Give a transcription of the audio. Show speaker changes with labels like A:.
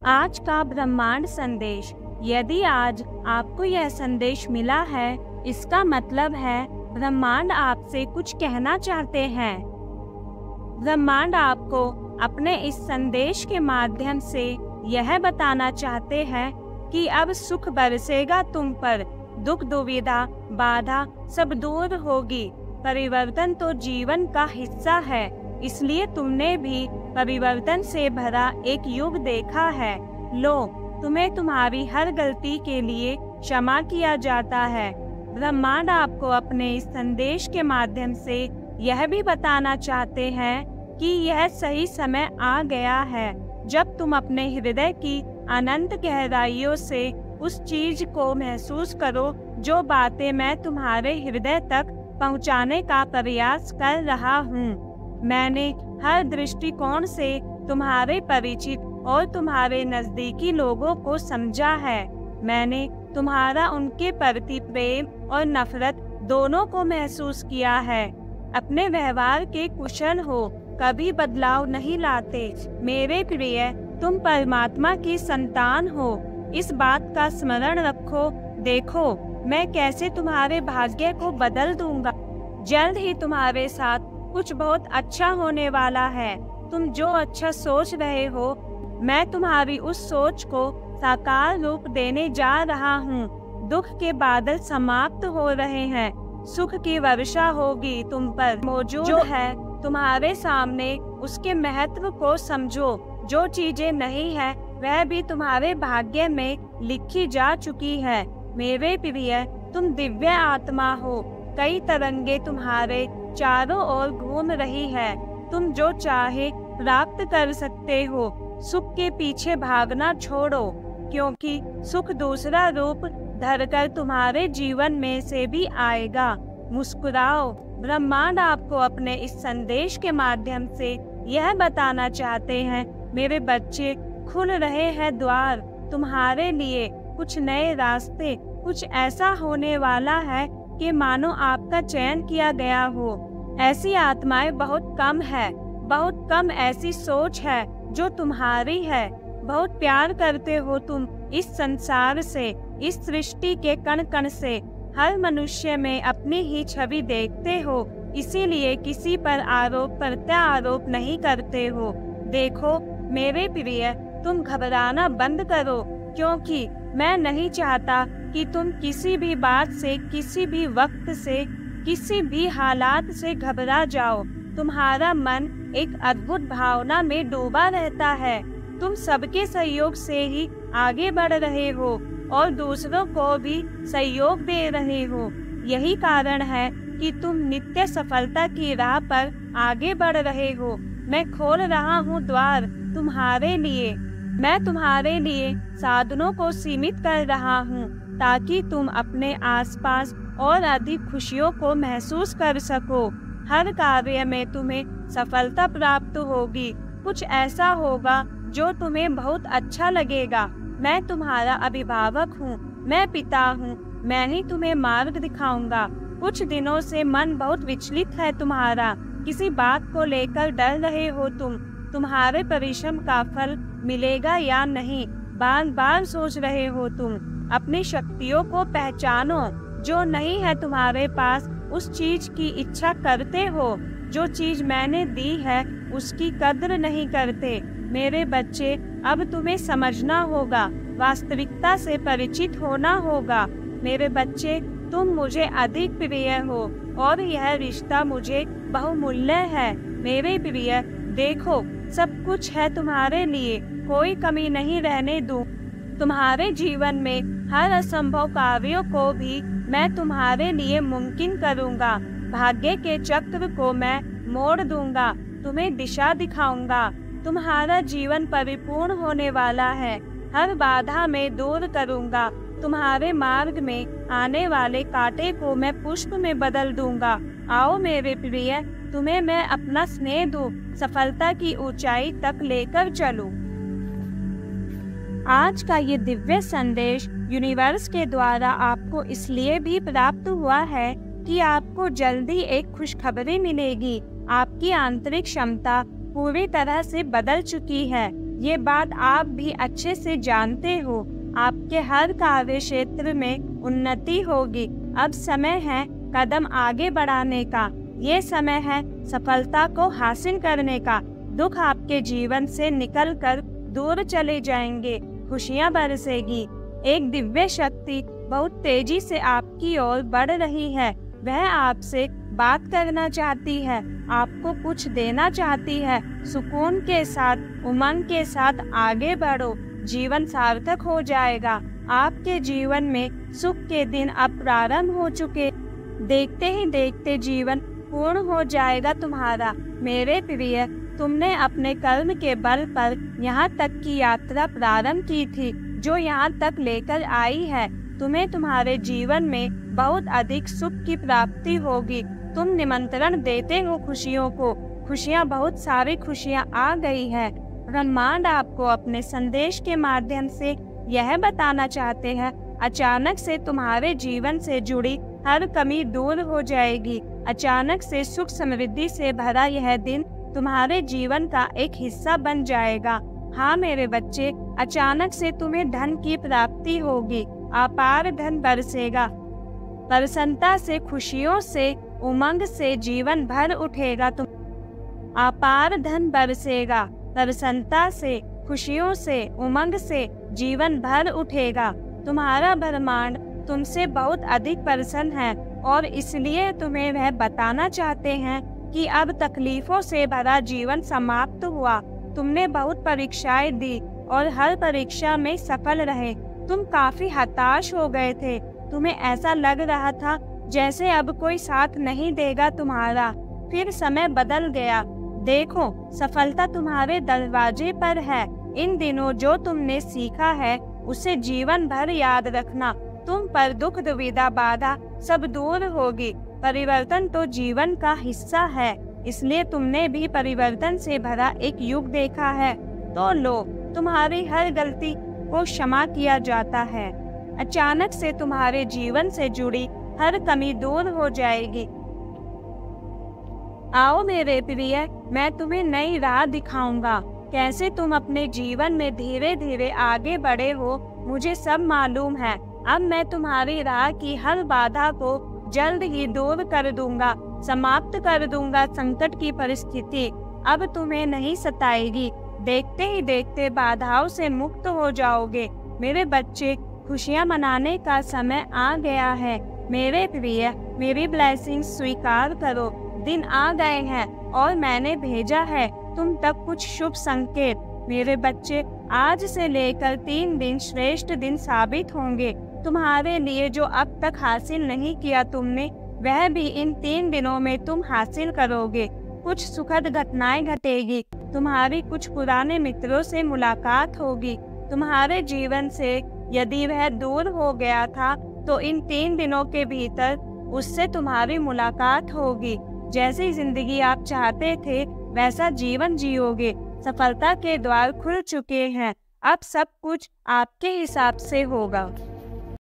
A: आज का ब्रह्मांड संदेश। यदि आज आपको यह संदेश मिला है, इसका मतलब है ब्रह्मांड आपसे कुछ कहना चाहते हैं। ब्रह्मांड आपको अपने इस संदेश के माध्यम से यह बताना चाहते हैं कि अब सुख बरसेगा तुम पर, दुख दुविधा बाधा सब दूर होगी। परिवर्तन तो जीवन का हिस्सा है, इसलिए तुमने भी परिवर्तन से भरा एक युग देखा है। लो, तुम्हें तुम्हारी हर गलती के लिए क्षमा किया जाता है। ब्रह्मांड आपको अपने इस संदेश के माध्यम से यह भी बताना चाहते हैं कि यह सही समय आ गया है जब तुम अपने हृदय की अनंत गहराइयों से उस चीज को महसूस करो जो बातें मैं तुम्हारे हृदय तक पहुंचाने का प्रयास कर रहा हूँ। मैंने हर दृष्टिकोण से तुम्हारे परिचित और तुम्हारे नजदीकी लोगों को समझा है। मैंने तुम्हारा उनके प्रति प्रेम और नफरत दोनों को महसूस किया है। अपने व्यवहार के कुशल हो, कभी बदलाव नहीं लाते। मेरे प्रिय, तुम परमात्मा की संतान हो, इस बात का स्मरण रखो। देखो, मैं कैसे तुम्हारे भाग्य को बदल दूंगा। जल्द ही तुम्हारे साथ कुछ बहुत अच्छा होने वाला है। तुम जो अच्छा सोच रहे हो, मैं तुम्हारी उस सोच को साकार रूप देने जा रहा हूँ। दुख के बादल समाप्त हो रहे हैं, सुख की वर्षा होगी तुम पर। मौजूद जो है तुम्हारे सामने, उसके महत्व को समझो। जो चीजें नहीं है वह भी तुम्हारे भाग्य में लिखी जा चुकी है। मेरे प्रिय, तुम दिव्य आत्मा हो। कई तरंगे तुम्हारे चारों ओर घूम रही है। तुम जो चाहे प्राप्त कर सकते हो। सुख के पीछे भागना छोड़ो, क्योंकि सुख दूसरा रूप धरकर तुम्हारे जीवन में से भी आएगा। मुस्कुराओ। ब्रह्मांड आपको अपने इस संदेश के माध्यम से यह बताना चाहते हैं, मेरे बच्चे, खुल रहे हैं द्वार तुम्हारे लिए। कुछ नए रास्ते, कुछ ऐसा होने वाला है कि मानो आपका चयन किया गया हो। ऐसी आत्माएं बहुत कम है, बहुत कम ऐसी सोच है जो तुम्हारी है। बहुत प्यार करते हो तुम इस संसार से, इस सृष्टि के कण कण से। हर मनुष्य में अपनी ही छवि देखते हो, इसीलिए किसी पर आरोप प्रत्यारोप नहीं करते हो। देखो मेरे प्रिय, तुम घबराना बंद करो, क्योंकि मैं नहीं चाहता कि तुम किसी भी बात से, किसी भी वक्त से, किसी भी हालात से घबरा जाओ। तुम्हारा मन एक अद्भुत भावना में डूबा रहता है। तुम सबके सहयोग से ही आगे बढ़ रहे हो और दूसरों को भी सहयोग दे रहे हो। यही कारण है कि तुम नित्य सफलता की राह पर आगे बढ़ रहे हो। मैं खोल रहा हूँ द्वार तुम्हारे लिए। मैं तुम्हारे लिए साधनों को सीमित कर रहा हूँ, ताकि तुम अपने आसपास और अधिक खुशियों को महसूस कर सको। हर कार्य में तुम्हें सफलता प्राप्त होगी। कुछ ऐसा होगा जो तुम्हें बहुत अच्छा लगेगा। मैं तुम्हारा अभिभावक हूँ, मैं पिता हूँ, मैं ही तुम्हें मार्ग दिखाऊंगा। कुछ दिनों से मन बहुत विचलित है तुम्हारा। किसी बात को लेकर डर रहे हो तुम। तुम्हारे परिश्रम का फल मिलेगा या नहीं, बार बार सोच रहे हो तुम। अपनी शक्तियों को पहचानो। जो नहीं है तुम्हारे पास, उस चीज की इच्छा करते हो। जो चीज मैंने दी है उसकी कद्र नहीं करते। मेरे बच्चे, अब तुम्हें समझना होगा, वास्तविकता से परिचित होना होगा। मेरे बच्चे, तुम मुझे अधिक प्रिय हो और यह रिश्ता मुझे बहुमूल्य है। मेरे प्रिय, देखो, सब कुछ है तुम्हारे लिए, कोई कमी नहीं रहने दूं। तुम्हारे जीवन में हर असंभव कार्यों को भी मैं तुम्हारे लिए मुमकिन करूंगा। भाग्य के चक्र को मैं मोड़ दूंगा, तुम्हें दिशा दिखाऊंगा। तुम्हारा जीवन परिपूर्ण होने वाला है। हर बाधा में दूर करूंगा। तुम्हारे मार्ग में आने वाले कांटे को मैं पुष्प में बदल दूंगा। आओ मेरे प्रिय, तुम्हें मैं अपना स्नेह दूं, सफलता की ऊंचाई तक लेकर चलूं। आज का ये दिव्य संदेश यूनिवर्स के द्वारा आपको इसलिए भी प्राप्त हुआ है कि आपको जल्दी एक खुशखबरी मिलेगी। आपकी आंतरिक क्षमता पूरी तरह से बदल चुकी है। ये बात आप भी अच्छे से जानते हो। आपके हर कार्य क्षेत्र में उन्नति होगी। अब समय है कदम आगे बढ़ाने का। ये समय है सफलता को हासिल करने का। दुख आपके जीवन से निकलकर दूर चले जाएंगे। खुशियां बरसेगी। एक दिव्य शक्ति बहुत तेजी से आपकी ओर बढ़ रही है। वह आपसे बात करना चाहती है, आपको कुछ देना चाहती है। सुकून के साथ, उमंग के साथ आगे बढ़ो। जीवन सार्थक हो जाएगा। आपके जीवन में सुख के दिन अब प्रारंभ हो चुके। देखते ही देखते जीवन पूर्ण हो जाएगा तुम्हारा। मेरे प्रिय, तुमने अपने कर्म के बल पर यहाँ तक की यात्रा प्रारंभ की थी जो यहाँ तक लेकर आई है। तुम्हें तुम्हारे जीवन में बहुत अधिक सुख की प्राप्ति होगी। तुम निमंत्रण देते हो खुशियों को। खुशियाँ, बहुत सारी खुशियाँ आ गई है। ब्रह्मांड आपको अपने संदेश के माध्यम से यह बताना चाहते हैं, अचानक से तुम्हारे जीवन से जुड़ी हर कमी दूर हो जाएगी। अचानक से सुख समृद्धि से भरा यह दिन तुम्हारे जीवन का एक हिस्सा बन जाएगा। हाँ मेरे बच्चे, अचानक से तुम्हें धन की प्राप्ति होगी। अपार धन बरसेगा। प्रसन्नता से, खुशियों से, उमंग से जीवन भर उठेगा। तुम अपार धन बरसेगा। प्रसन्नता से, खुशियों से, उमंग से जीवन भर उठेगा। तुम्हारा ब्रह्मांड तुमसे बहुत अधिक प्रसन्न है और इसलिए तुम्हें वह बताना चाहते हैं कि अब तकलीफों से भरा जीवन समाप्त हुआ। तुमने बहुत परीक्षाएं दी और हर परीक्षा में सफल रहे। तुम काफी हताश हो गए थे। तुम्हें ऐसा लग रहा था जैसे अब कोई साथ नहीं देगा तुम्हारा। फिर समय बदल गया। देखो, सफलता तुम्हारे दरवाजे पर है। इन दिनों जो तुमने सीखा है उसे जीवन भर याद रखना। तुम पर दुख, दुविधा, बाधा सब दूर होगी। परिवर्तन तो जीवन का हिस्सा है, इसलिए तुमने भी परिवर्तन से भरा एक युग देखा है। तो लो, तुम्हारी हर गलती को क्षमा किया जाता है। अचानक से तुम्हारे जीवन से जुड़ी हर कमी दूर हो जाएगी। आओ मेरे प्रिय, मैं तुम्हें नई राह दिखाऊंगा। कैसे तुम अपने जीवन में धीरे धीरे आगे बढ़े हो, मुझे सब मालूम है। अब मैं तुम्हारी राह की हर बाधा को जल्द ही दूर कर दूंगा, समाप्त कर दूंगा। संकट की परिस्थिति अब तुम्हें नहीं सताएगी। देखते ही देखते बाधाओं से मुक्त हो जाओगे। मेरे बच्चे, खुशियां मनाने का समय आ गया है। मेरे प्रिय, मेरी ब्लेसिंग्स स्वीकार करो। दिन आ गए हैं और मैंने भेजा है तुम तक कुछ शुभ संकेत। मेरे बच्चे, आज से लेकर 3 दिन श्रेष्ठ दिन साबित होंगे तुम्हारे लिए। जो अब तक हासिल नहीं किया तुमने, वह भी इन 3 दिनों में तुम हासिल करोगे। कुछ सुखद घटनाएं घटेगी। तुम्हारी कुछ पुराने मित्रों से मुलाकात होगी। तुम्हारे जीवन से यदि वह दूर हो गया था तो इन 3 दिनों के भीतर उससे तुम्हारी मुलाकात होगी। जैसी जिंदगी आप चाहते थे वैसा जीवन जियोगे। सफलता के द्वार खुल चुके हैं। अब सब कुछ आपके हिसाब से होगा।